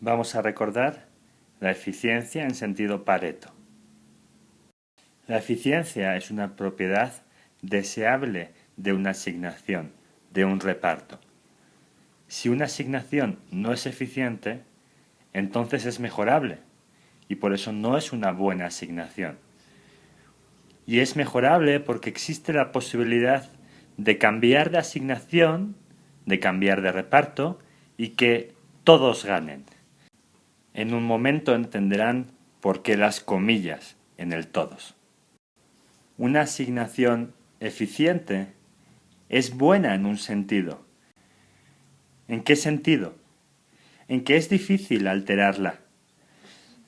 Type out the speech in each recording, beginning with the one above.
Vamos a recordar la eficiencia en sentido Pareto. La eficiencia es una propiedad deseable de una asignación, de un reparto. Si una asignación no es eficiente, entonces es mejorable y por eso no es una buena asignación. Y es mejorable porque existe la posibilidad de cambiar de asignación, de cambiar de reparto y que todos ganen. En un momento entenderán por qué las comillas en el todos. Una asignación eficiente es buena en un sentido. ¿En qué sentido? En que es difícil alterarla.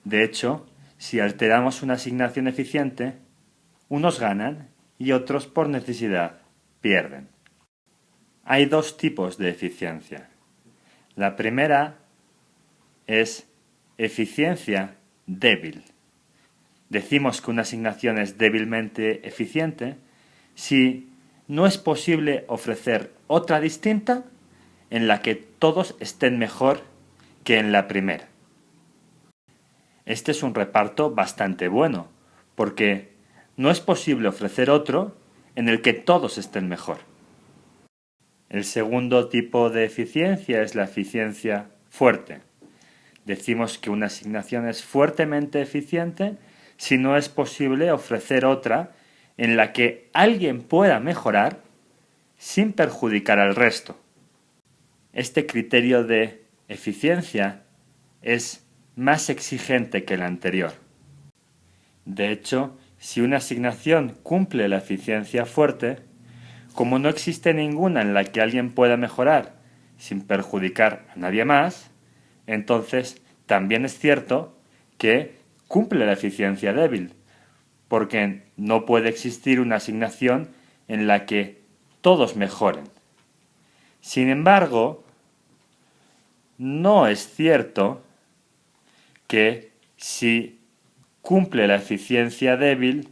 De hecho, si alteramos una asignación eficiente, unos ganan y otros por necesidad pierden. Hay dos tipos de eficiencia. La primera es eficiencia débil. Decimos que una asignación es débilmente eficiente si no es posible ofrecer otra distinta en la que todos estén mejor que en la primera. Este es un reparto bastante bueno, porque no es posible ofrecer otro en el que todos estén mejor. El segundo tipo de eficiencia es la eficiencia fuerte. Decimos que una asignación es fuertemente eficiente si no es posible ofrecer otra en la que alguien pueda mejorar sin perjudicar al resto. Este criterio de eficiencia es más exigente que el anterior. De hecho, si una asignación cumple la eficiencia fuerte, como no existe ninguna en la que alguien pueda mejorar sin perjudicar a nadie más, entonces también es cierto que cumple la eficiencia débil, porque no puede existir una asignación en la que todos mejoren. Sin embargo, no es cierto que si cumple la eficiencia débil,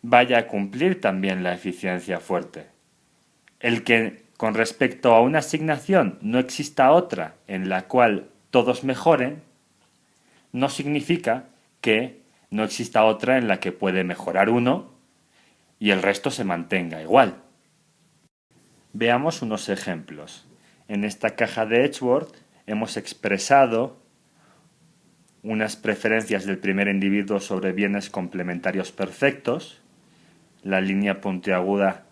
vaya a cumplir también la eficiencia fuerte. El que con respecto a una asignación no exista otra en la cual todos mejoren, no significa que no exista otra en la que puede mejorar uno y el resto se mantenga igual. Veamos unos ejemplos. En esta caja de Edgeworth hemos expresado unas preferencias del primer individuo sobre bienes complementarios perfectos. La línea puntiaguda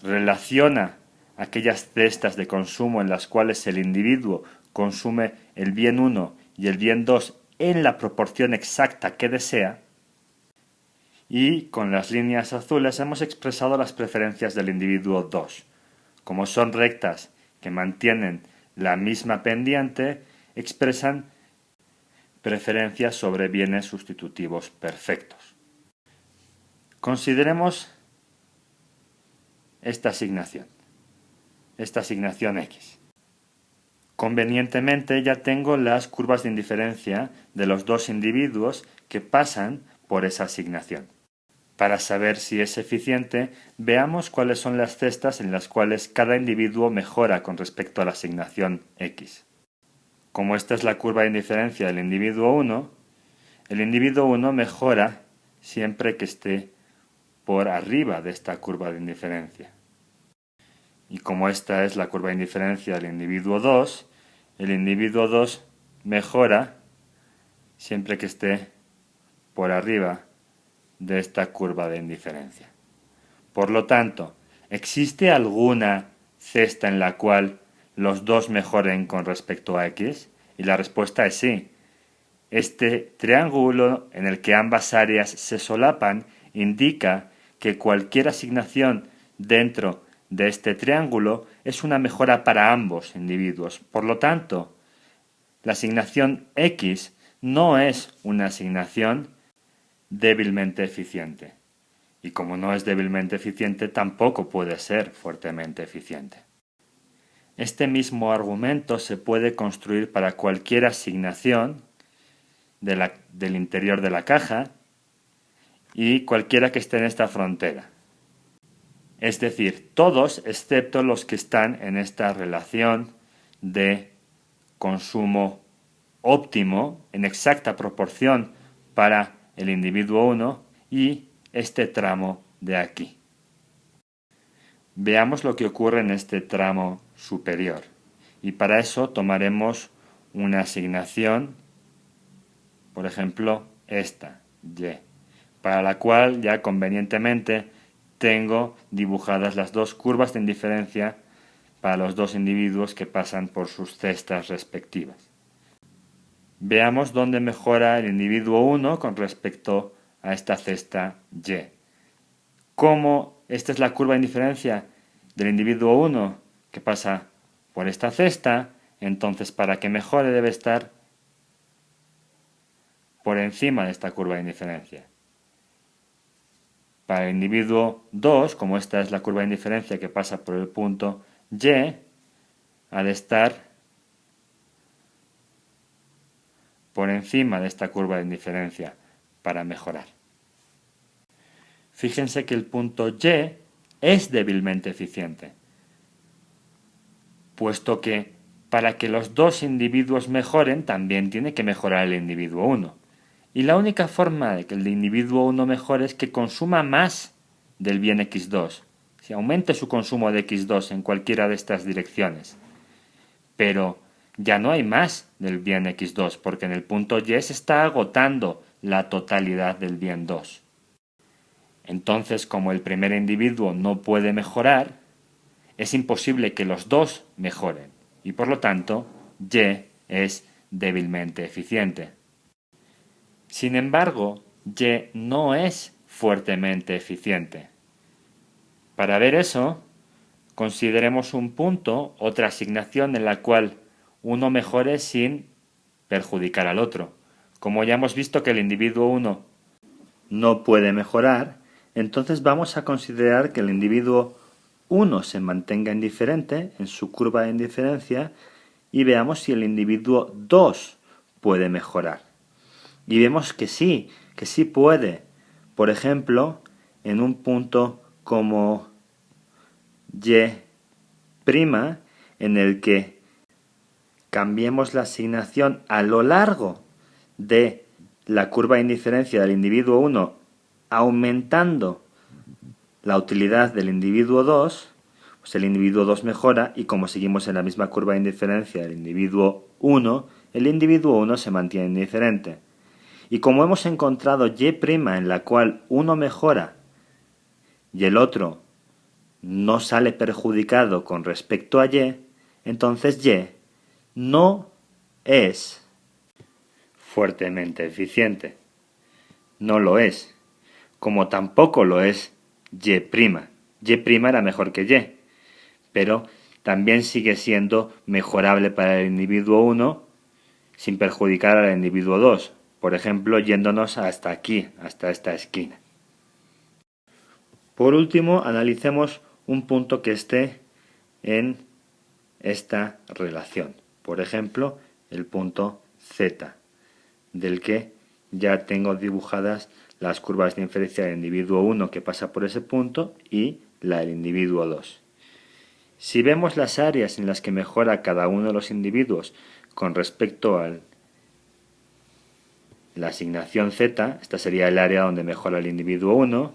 relaciona aquellas cestas de consumo en las cuales el individuo consume el bien 1 y el bien 2 en la proporción exacta que desea, y con las líneas azules hemos expresado las preferencias del individuo 2. Como son rectas que mantienen la misma pendiente, expresan preferencias sobre bienes sustitutivos perfectos. Consideremos esta asignación X. Convenientemente ya tengo las curvas de indiferencia de los dos individuos que pasan por esa asignación. Para saber si es eficiente, veamos cuáles son las cestas en las cuales cada individuo mejora con respecto a la asignación X. Como esta es la curva de indiferencia del individuo 1, el individuo 1 mejora siempre que esté por arriba de esta curva de indiferencia. Y como esta es la curva de indiferencia del individuo 2, el individuo 2 mejora siempre que esté por arriba de esta curva de indiferencia. Por lo tanto, ¿existe alguna cesta en la cual los dos mejoren con respecto a X? Y la respuesta es sí. Este triángulo en el que ambas áreas se solapan indica que cualquier asignación dentro de este triángulo es una mejora para ambos individuos. Por lo tanto, la asignación X no es una asignación débilmente eficiente. Y como no es débilmente eficiente, tampoco puede ser fuertemente eficiente. Este mismo argumento se puede construir para cualquier asignación del interior de la caja y cualquiera que esté en esta frontera. Es decir, todos excepto los que están en esta relación de consumo óptimo en exacta proporción para el individuo 1 y este tramo de aquí. Veamos lo que ocurre en este tramo superior y para eso tomaremos una asignación, por ejemplo esta, y, para la cual ya convenientemente tengo dibujadas las dos curvas de indiferencia para los dos individuos que pasan por sus cestas respectivas. Veamos dónde mejora el individuo 1 con respecto a esta cesta Y. Como esta es la curva de indiferencia del individuo 1 que pasa por esta cesta, entonces para que mejore debe estar por encima de esta curva de indiferencia. Para el individuo 2, como esta es la curva de indiferencia que pasa por el punto Y, ha de estar por encima de esta curva de indiferencia para mejorar. Fíjense que el punto Y es débilmente eficiente, puesto que para que los dos individuos mejoren también tiene que mejorar el individuo 1. Y la única forma de que el individuo 1 mejore es que consuma más del bien x2, si aumente su consumo de x2 en cualquiera de estas direcciones. Pero ya no hay más del bien x2, porque en el punto Y se está agotando la totalidad del bien 2. Entonces, como el primer individuo no puede mejorar, es imposible que los dos mejoren, y por lo tanto, Y es débilmente eficiente. Sin embargo, Y no es fuertemente eficiente. Para ver eso, consideremos un punto, otra asignación en la cual uno mejore sin perjudicar al otro. Como ya hemos visto que el individuo 1 no puede mejorar, entonces vamos a considerar que el individuo 1 se mantenga indiferente en su curva de indiferencia y veamos si el individuo 2 puede mejorar. Y vemos que sí puede. Por ejemplo, en un punto como Y', en el que cambiemos la asignación a lo largo de la curva de indiferencia del individuo 1, aumentando la utilidad del individuo 2, pues el individuo 2 mejora y como seguimos en la misma curva de indiferencia del individuo 1, el individuo 1 se mantiene indiferente. Y como hemos encontrado Y' en la cual uno mejora y el otro no sale perjudicado con respecto a Y, entonces Y no es fuertemente eficiente. No lo es. Como tampoco lo es Y'. Y' era mejor que Y, pero también sigue siendo mejorable para el individuo 1 sin perjudicar al individuo 2. Por ejemplo, yéndonos hasta aquí, hasta esta esquina. Por último, analicemos un punto que esté en esta relación. Por ejemplo, el punto Z, del que ya tengo dibujadas las curvas de inferencia del individuo 1 que pasa por ese punto y la del individuo 2. Si vemos las áreas en las que mejora cada uno de los individuos con respecto a la asignación Z, esta sería el área donde mejora el individuo 1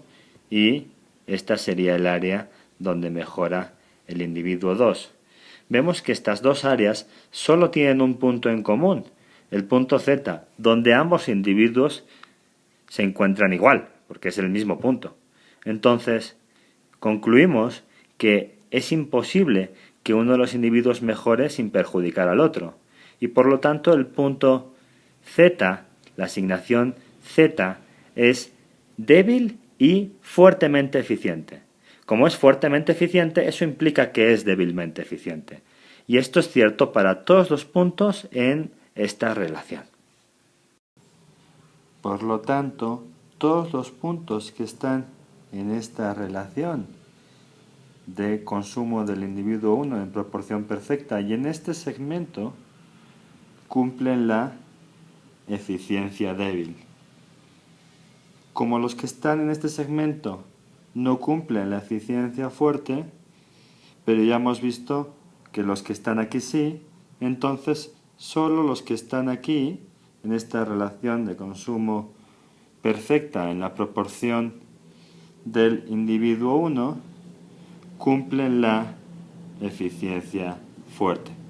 y esta sería el área donde mejora el individuo 2. Vemos que estas dos áreas solo tienen un punto en común, el punto Z, donde ambos individuos se encuentran igual, porque es el mismo punto. Entonces, concluimos que es imposible que uno de los individuos mejore sin perjudicar al otro, y por lo tanto el punto Z, la asignación Z, es débil y fuertemente eficiente. Como es fuertemente eficiente, eso implica que es débilmente eficiente. Y esto es cierto para todos los puntos en esta relación. Por lo tanto, todos los puntos que están en esta relación de consumo del individuo 1 en proporción perfecta y en este segmento cumplen la eficiencia débil. Como los que están en este segmento no cumplen la eficiencia fuerte, pero ya hemos visto que los que están aquí sí, entonces Solo los que están aquí, en esta relación de consumo perfecta en la proporción del individuo 1, cumplen la eficiencia fuerte.